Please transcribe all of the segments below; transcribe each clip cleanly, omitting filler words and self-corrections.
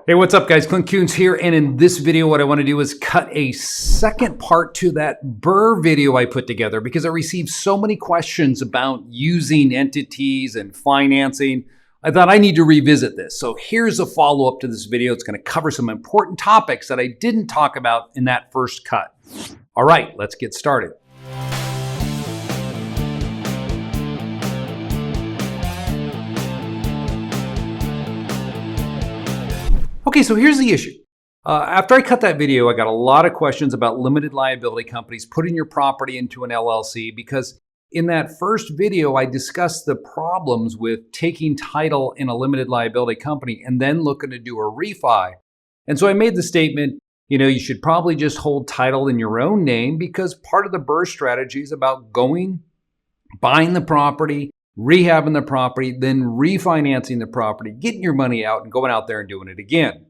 Hey, what's up guys? Clint Coons here, and in this video what I want to do is cut a second part to that BRRRR video I put together because I received so many questions about using entities and financing. I thought I need to revisit this. So here's a follow-up to this video. It's going to cover some important topics that I didn't talk about in that first cut. All right, let's get started. Okay, so here's the issue. After I cut that video, I got a lot of questions about limited liability companies putting your property into an LLC because in that first video, I discussed the problems with taking title in a limited liability company and then looking to do a refi. And so I made the statement, you should probably just hold title in your own name because part of the BRRRR strategy is about buying the property, rehabbing the property, then refinancing the property, getting your money out and going out there and doing it again.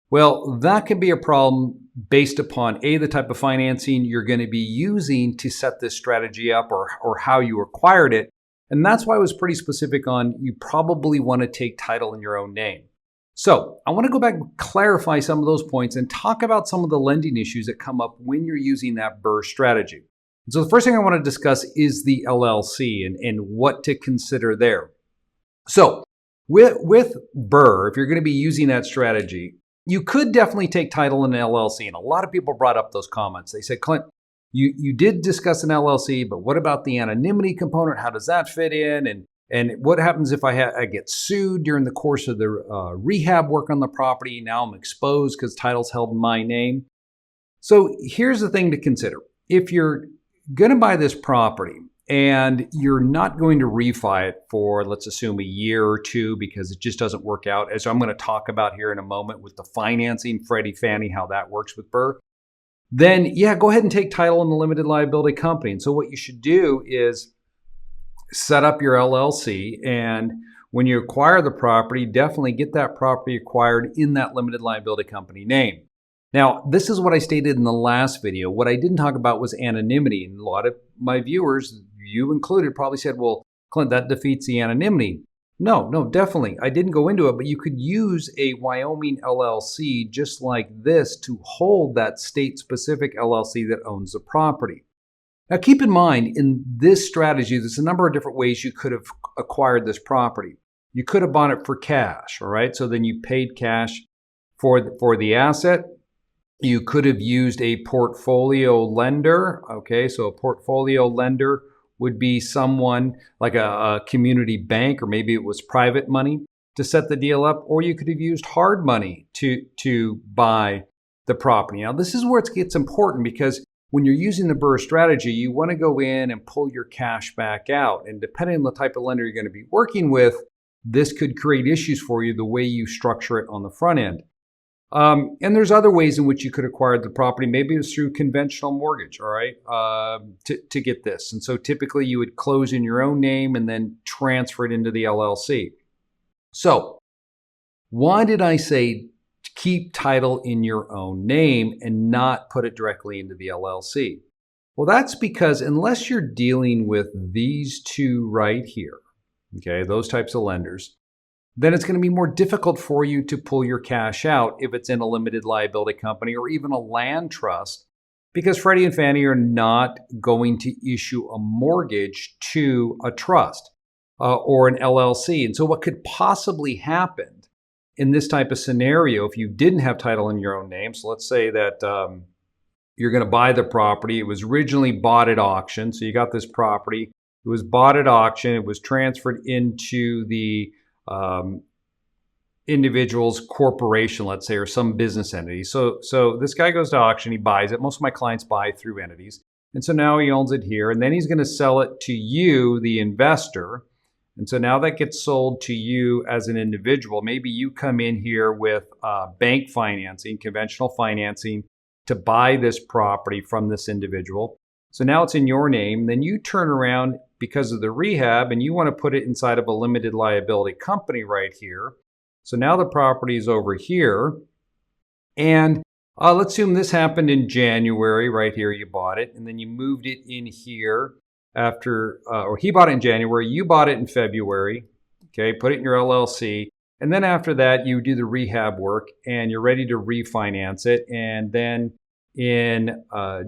Well, that can be a problem based upon the type of financing you're going to be using to set this strategy up or how you acquired it. And that's why I was pretty specific on you probably want to take title in your own name. So I want to go back and clarify some of those points and talk about some of the lending issues that come up when you're using that BRRRR strategy. So the first thing I want to discuss is the LLC and what to consider there. So with BRRRR, if you're going to be using that strategy, you could definitely take title in an LLC. And a lot of people brought up those comments. They said, Clint, you did discuss an LLC, but what about the anonymity component? How does that fit in? And what happens if I get sued during the course of the rehab work on the property? Now I'm exposed because title's held in my name. So here's the thing to consider. If you're going to buy this property and you're not going to refi it for, let's assume, a year or two because it just doesn't work out, as I'm going to talk about here in a moment with the financing, Freddie, Fannie, how that works with BRRRR, then yeah, go ahead and take title in the limited liability company. And so what you should do is set up your LLC, and when you acquire the property, definitely get that property acquired in that limited liability company name. Now, this is what I stated in the last video. What I didn't talk about was anonymity. And a lot of my viewers, you included, probably said, well, Clint, that defeats the anonymity. No, definitely. I didn't go into it, but you could use a Wyoming LLC just like this to hold that state-specific LLC that owns the property. Now, keep in mind, in this strategy, there's a number of different ways you could have acquired this property. You could have bought it for cash, all right? So then you paid cash for the asset. You could have used a portfolio lender. Okay, so a portfolio lender would be someone like a community bank, or maybe it was private money to set the deal up, or you could have used hard money to buy the property. Now, this is where it gets important because when you're using the BRRRR strategy, you want to go in and pull your cash back out. And depending on the type of lender you're going to be working with, this could create issues for you the way you structure it on the front end. And there's other ways in which you could acquire the property. Maybe it was through conventional mortgage, all right, to get this. And so typically you would close in your own name and then transfer it into the LLC. So why did I say keep title in your own name and not put it directly into the LLC? Well, that's because unless you're dealing with these two right here, okay, those types of lenders, then it's going to be more difficult for you to pull your cash out if it's in a limited liability company or even a land trust, because Freddie and Fannie are not going to issue a mortgage to a trust or an LLC. And so what could possibly happen in this type of scenario if you didn't have title in your own name? So let's say that you're going to buy the property. It was originally bought at auction. So you got this property. It was bought at auction. It was transferred into the individual's corporation, let's say, or some business entity. So this guy goes to auction, he buys it. Most of my clients buy through entities. And so now he owns it here, and then he's going to sell it to you, the investor. And so now that gets sold to you as an individual. Maybe you come in here with bank financing, conventional financing to buy this property from this individual. So now it's in your name. Then you turn around because of the rehab and you want to put it inside of a limited liability company right here. So now the property is over here. And let's assume this happened in January, right here, you bought it. And then you moved it in here after, or he bought it in January, you bought it in February. Okay, put it in your LLC. And then after that, you do the rehab work and you're ready to refinance it. And then in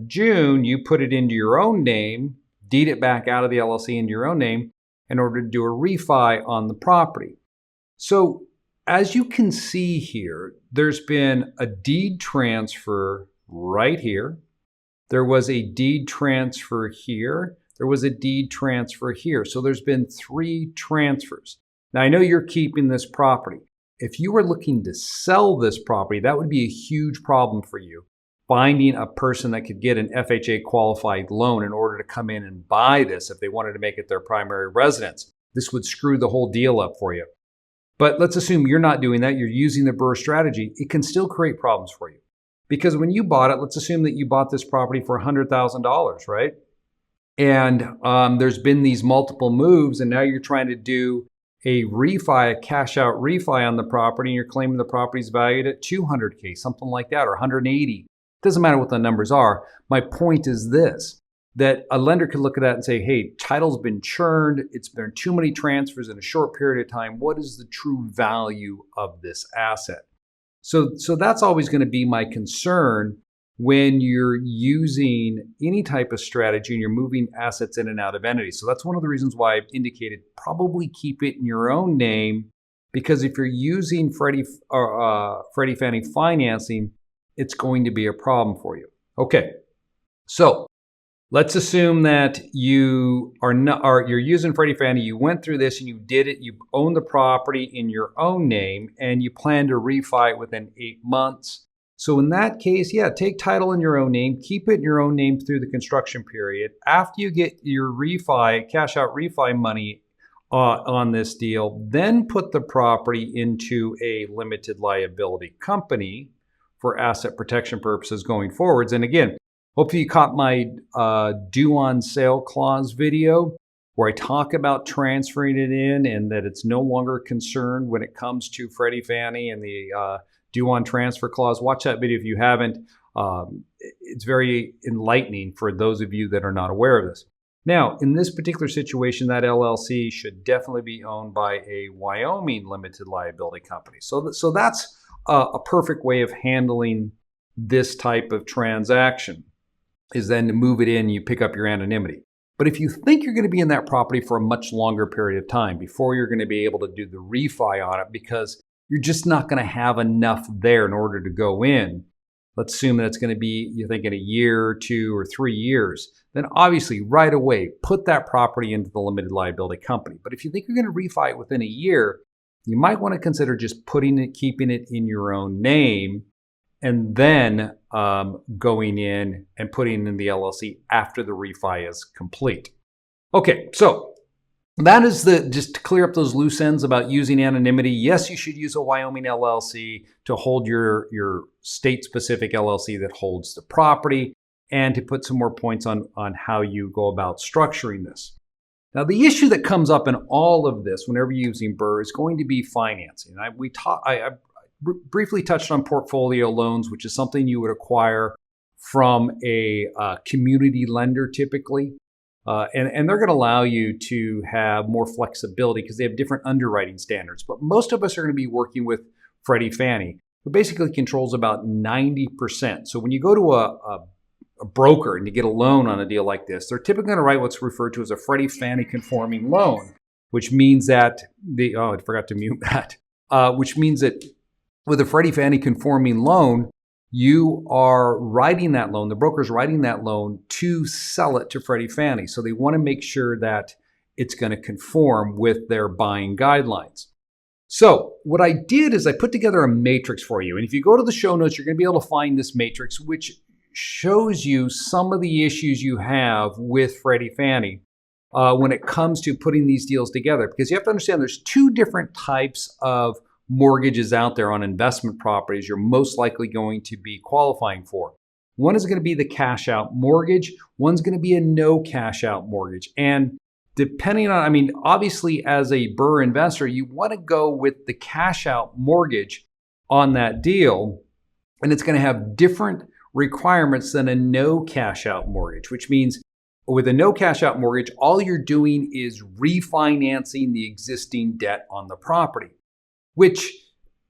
June, you put it into your own name, deed it back out of the LLC into your own name in order to do a refi on the property. So as you can see here, there's been a deed transfer right here. There was a deed transfer here. There was a deed transfer here. So there's been 3 transfers. Now, I know you're keeping this property. If you were looking to sell this property, that would be a huge problem for you, finding a person that could get an FHA qualified loan in order to come in and buy this if they wanted to make it their primary residence. This would screw the whole deal up for you. But let's assume you're not doing that. You're using the BRRRR strategy. It can still create problems for you. Because when you bought it, let's assume that you bought this property for $100,000, right? And there's been these multiple moves, and now you're trying to do a refi, a cash out refi on the property, and you're claiming the property's valued at $200K, something like that, or 180. Doesn't matter what the numbers are. My point is this, that a lender could look at that and say, hey, title's been churned. It's been too many transfers in a short period of time. What is the true value of this asset? So that's always going to be my concern when you're using any type of strategy and you're moving assets in and out of entities. So that's one of the reasons why I've indicated probably keep it in your own name, because if you're using Freddie Fannie financing, it's going to be a problem for you. Okay, so let's assume that you you're using Freddie Fannie, you went through this and you did it, you own the property in your own name and you plan to refi it within 8 months. So in that case, yeah, take title in your own name, keep it in your own name through the construction period. After you get your refi, cash out refi money on this deal, then put the property into a limited liability company for asset protection purposes going forwards. And again, hopefully you caught my due on sale clause video where I talk about transferring it in and that it's no longer a concern when it comes to Freddie Fannie and the due on transfer clause. Watch that video if you haven't. It's very enlightening for those of you that are not aware of this. Now, in this particular situation, that LLC should definitely be owned by a Wyoming limited liability company. So that's a perfect way of handling this type of transaction, is then to move it in, you pick up your anonymity. But if you think you're going to be in that property for a much longer period of time before you're going to be able to do the refi on it, because you're just not going to have enough there in order to go in. Let's assume that it's going to be, you think, in a year, 2 or 3 years. Then obviously right away, put that property into the limited liability company. But if you think you're going to refi it within a year, you might want to consider just keeping it in your own name and then going in and putting in the LLC after the refi is complete. Okay, so that is just to clear up those loose ends about using anonymity. Yes, you should use a Wyoming LLC to hold your state-specific LLC that holds the property, and to put some more points on how you go about structuring this. Now, the issue that comes up in all of this whenever you're using BRRRR is going to be financing. I briefly touched on portfolio loans, which is something you would acquire from a community lender typically. And they're going to allow you to have more flexibility because they have different underwriting standards. But most of us are going to be working with Freddie Fannie, who basically controls about 90%. So when you go to a broker and you get a loan on a deal like this, they're typically going to write what's referred to as a Freddie Fannie conforming loan, which means that I forgot to mute that, which means that with a Freddie Fannie conforming loan, you are writing that loan, the broker's writing that loan to sell it to Freddie Fannie. So they want to make sure that it's going to conform with their buying guidelines. So what I did is I put together a matrix for you. And if you go to the show notes, you're going to be able to find this matrix, which shows you some of the issues you have with Freddie Fannie when it comes to putting these deals together. Because you have to understand there's 2 different types of mortgages out there on investment properties you're most likely going to be qualifying for. One is going to be the cash out mortgage. One's going to be a no cash out mortgage. And depending on, obviously as a BRRRR investor, you want to go with the cash out mortgage on that deal. And it's going to have different requirements than a no cash out mortgage, which means with a no cash out mortgage, all you're doing is refinancing the existing debt on the property. which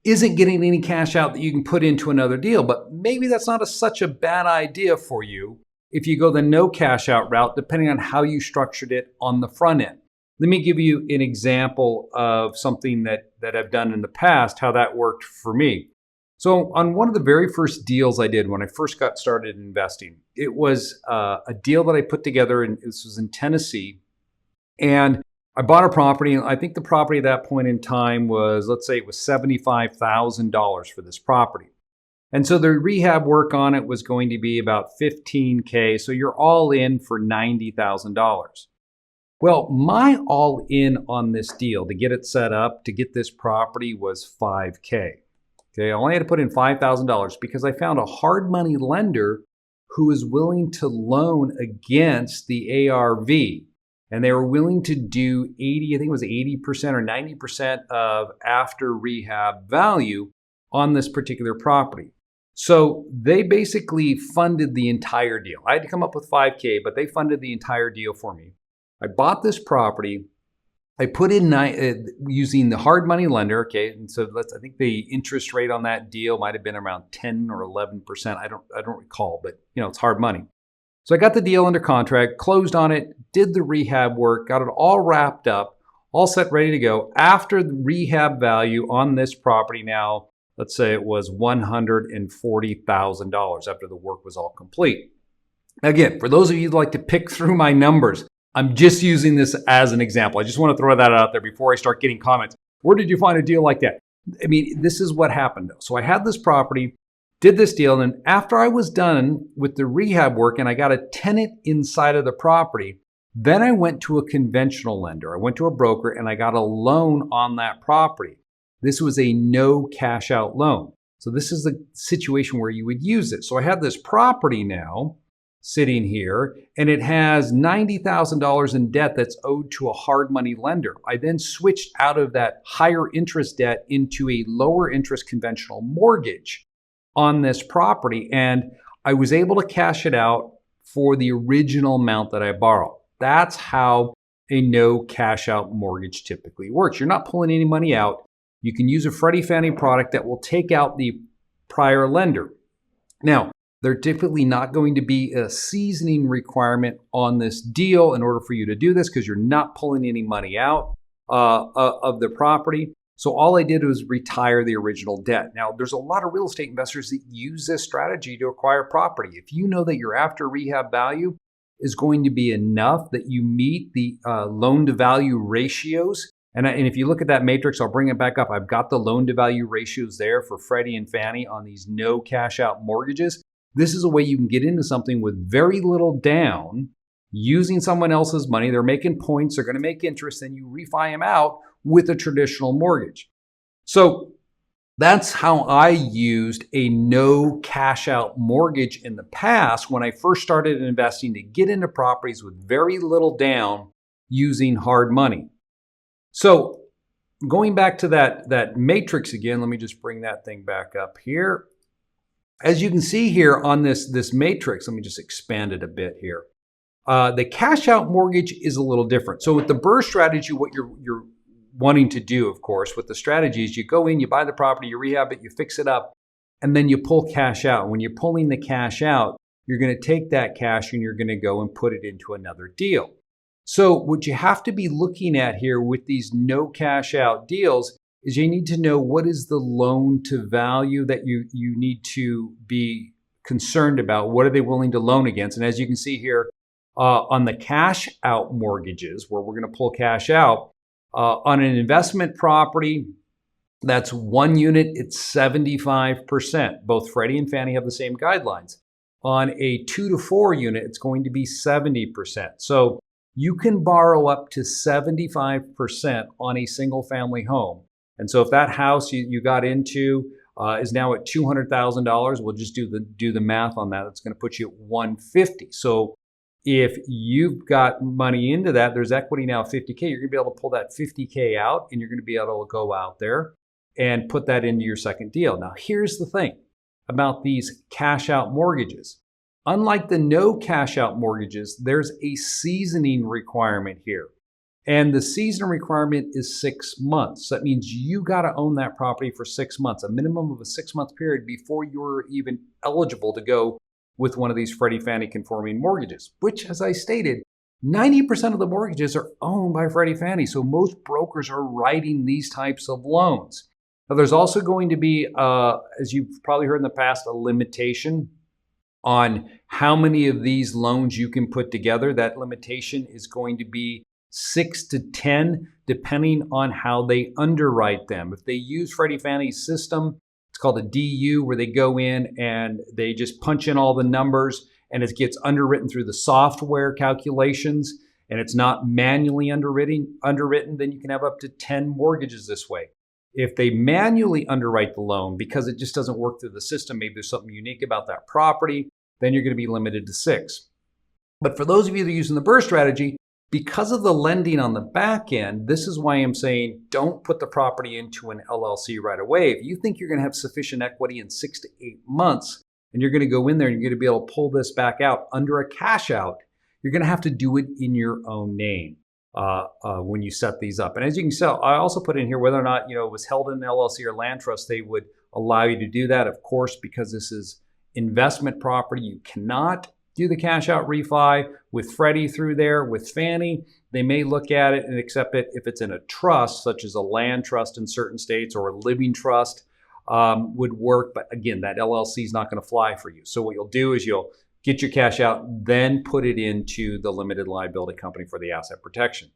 isn't getting any cash out that you can put into another deal. But maybe that's not such a bad idea for you if you go the no cash out route, depending on how you structured it on the front end. Let me give you an example of something that I've done in the past, how that worked for me. So on one of the very first deals I did when I first got started investing, it was a deal that I put together, and this was in Tennessee. And I bought a property, and I think the property at that point in time was, let's say it was $75,000 for this property. And so the rehab work on it was going to be about $15K. So you're all in for $90,000. Well, my all in on this deal to get it set up, to get this property was $5K. Okay, I only had to put in $5,000 because I found a hard money lender who was willing to loan against the ARV. And they were willing to do 80, I think it was 80% or 90% of after rehab value on this particular property. So they basically funded the entire deal. I had to come up with $5K, but they funded the entire deal for me. I bought this property. I put in using the hard money lender. Okay, and so I think the interest rate on that deal might have been around 10 or 11%. I don't recall, but it's hard money. So I got the deal under contract, closed on it, did the rehab work, got it all wrapped up, all set, ready to go. After the rehab value on this property now, let's say it was $140,000 after the work was all complete. Again, for those of you who like to pick through my numbers, I'm just using this as an example. I just want to throw that out there before I start getting comments. Where did you find a deal like that? I mean, this is what happened though. So I had this property, did this deal, and then after I was done with the rehab work and I got a tenant inside of the property, then I went to a conventional lender. I went to a broker and I got a loan on that property. This was a no cash out loan. So this is the situation where you would use it. So I had this property now sitting here, and it has $90,000 in debt that's owed to a hard money lender. I then switched out of that higher interest debt into a lower interest conventional mortgage on this property, and I was able to cash it out for the original amount that I borrowed. That's how a no cash out mortgage typically works. You're not pulling any money out. You can use a Freddie Fannie product that will take out the prior lender. Now, there's typically not going to be a seasoning requirement on this deal in order for you to do this because you're not pulling any money out of the property. So all I did was retire the original debt. Now, there's a lot of real estate investors that use this strategy to acquire property. If you know that your after rehab value is going to be enough that you meet the loan to value ratios, and if you look at that matrix, I'll bring it back up. I've got the loan to value ratios there for Freddie and Fannie on these no cash out mortgages. This is a way you can get into something with very little down, using someone else's money. They're making points, they're going to make interest, and you refi them out with a traditional mortgage. So that's how I used a no cash out mortgage in the past when I first started investing to get into properties with very little down using hard money. So going back to that matrix again, let me just bring that thing back up here. As you can see here on this matrix, let me just expand it a bit here. The cash out mortgage is a little different. So with the BRRRR strategy, what you're wanting to do, of course, with the strategy is you go in, you buy the property, you rehab it, you fix it up, and then you pull cash out. When you're pulling the cash out, you're going to take that cash and you're going to go and put it into another deal. So what you have to be looking at here with these no cash out deals is you need to know what is the loan to value that you need to be concerned about. What are they willing to loan against? And as you can see here on the cash out mortgages, where we're going to pull cash out, on an investment property that's one unit, it's 75%. Both Freddie and Fannie have the same guidelines. On a 2 to 4 unit, it's going to be 70%. So you can borrow up to 75% on a single family home. And so if that house you got into is now at $200,000, we'll just do the math on that. It's going to put you at $150,000. So if you've got money into that, there's equity now of $50K. You're going to be able to pull that $50K out, and you're going to be able to go out there and put that into your second deal. Now, here's the thing about these cash out mortgages. Unlike the no cash out mortgages, there's a seasoning requirement here. And the season requirement is 6 months. So that means you got to own that property for 6 months, a minimum of a 6-month period before you're even eligible to go with one of these Freddie Fannie conforming mortgages, which, as I stated, 90% of the mortgages are owned by Freddie Fannie. So most brokers are writing these types of loans. Now, there's also going to be, as you've probably heard in the past, a limitation on how many of these loans you can put together. That limitation is going to be 6 to 10, depending on how they underwrite them. If they use Freddie Fannie's system, it's called a DU, where they go in and they just punch in all the numbers and it gets underwritten through the software calculations, and it's not manually underwritten, then you can have up to 10 mortgages this way. If they manually underwrite the loan because it just doesn't work through the system, maybe there's something unique about that property, then you're going to be limited to 6. But for those of you that are using the BRRRR strategy, because of the lending on the back end, this is why I'm saying don't put the property into an LLC right away. If you think you're going to have sufficient equity in 6 to 8 months, and you're going to go in there and you're going to be able to pull this back out under a cash out, you're going to have to do it in your own name when you set these up. And as you can tell, I also put in here whether or not it was held in an LLC or land trust, they would allow you to do that. Of course, because this is investment property, you cannot do the cash out refi with Freddie through there. With Fannie, they may look at it and accept it if it's in a trust, such as a land trust in certain states, or a living trust would work. But again, that LLC is not going to fly for you. So what you'll do is you'll get your cash out, then put it into the limited liability company for the asset protection.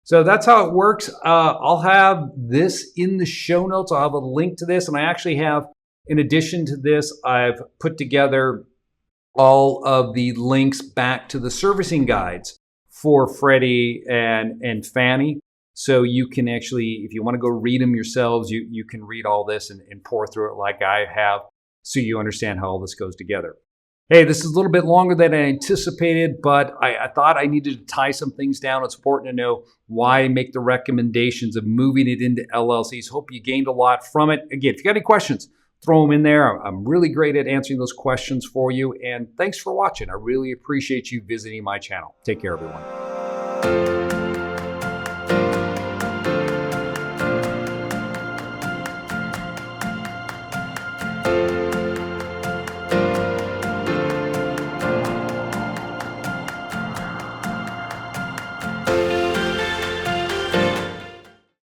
So that's how it works. I'll have this in the show notes. I'll have a link to this. And I actually have, in addition to this, I've put together all of the links back to the servicing guides for Freddie and Fannie. So you can actually, if you want to go read them yourselves, you can read all this and pour through it like I have, so you understand how all this goes together. Hey, this is a little bit longer than I anticipated, but I thought I needed to tie some things down. It's important to know why I make the recommendations of moving it into LLCs. Hope you gained a lot from it. Again, if you got any questions, throw them in there. I'm really great at answering those questions for you. And thanks for watching. I really appreciate you visiting my channel. Take care, everyone.